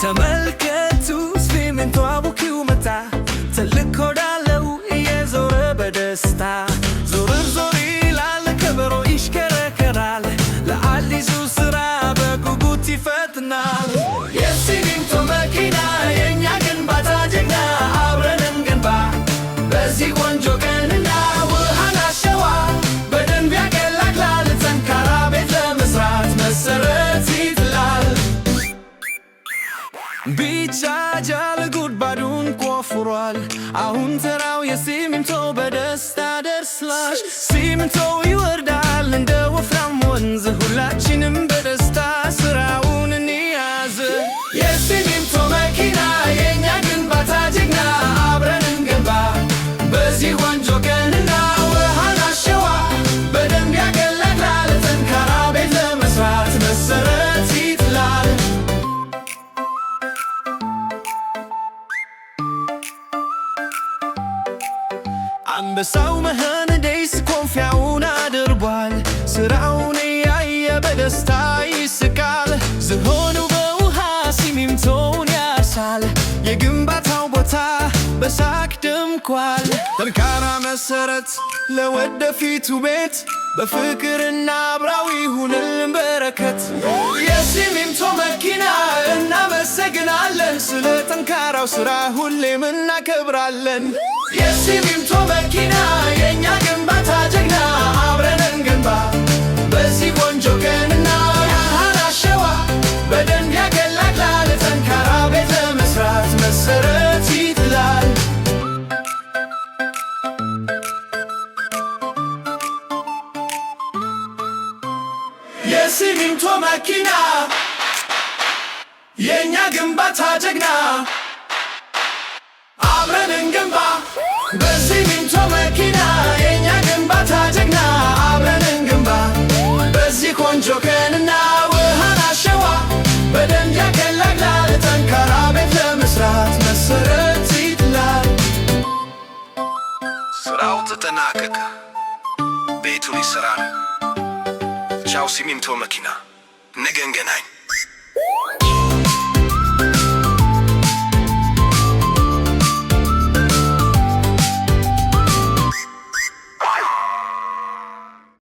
ተመልከቱ ሲሚንቶ አቡኪው መጣ ትልቅ ሆድ አለው እየዞረ በደስታ ዞር ዞር ይላል ከበሮ ይሽከረከራል ለአዲሱ ስራ በጉጉት ይፈትናል የሲሚንቶ መኪና የኛ ግንባታ ጀግና አብረን እንገንባ በዚህ ቆንጆ ቀንና ውሃና አሸዋ በደንብ ያቀላቅላል ጠንካራ ቤት ለመስራት መሰረት ይጥላል ቢጫ ጃል ጉድጓዱን ቆፍሯል አሁን ተራው የሲሚንቶ በደስታ ደርሷል ሲሚንቶ ይወርዳል እንደ ወፍራም ወንዝ ሁላችንም በደስታ ስራውን እንያዝ የሲሚንቶ መኪና የኛ ግንባታ ጀግና አብረን እንገንባ በዚህ ቆንጆ ቀንና ውሃና አሸዋ በደንብ ያቀላቅላል ጠንካራ ቤት ለመስራት መሰረት ይጥላል አንበሳው መሐንዲስ ኮንፊያውን አድርጓል ስራውን ያየ በደስታ ይስቃል ዝሆኑ በውሃ ሲሚንቶውን ያርሳል የግንባታው ቦታ በሳቅ ደምቋል ጠንካራ መሰረት ለወደፊቱ ቤት በፍቅርና አብራው ይሁንልን በረከት የሲሚንቶ መኪና እናመሰግናለን ስለ ጠንካራው ስራ ሁሌም እናከብራለን የሲሚንቶ መኪና የኛ ግንባታ ጀግና አብረን እንገንባ በዚህ ቆንጆ ቀንና ውሃና አሸዋ በደንብ ያቀላቅላል ጠንካራ ቤት ለመስራት መሰረት ይጥላል የሲሚንቶ መኪና የኛ ግንባታ ጀግና አብረን እንገንባ በሲሚንቶ መኪና የኛ ግንባታ ጀግና አብረን እንገንባ በዚህ ቆንጆ ቀንና ውሃና አሸዋ በደንብ ያቀላቅላል ጠንካራ ቤት ለመስራት መሰረት ይጥላል ስራው ተጠናቀቀ ቤቱ ሊሰራ ነው ቻው ሲሚንቶ መኪና ነገ እንገናኝ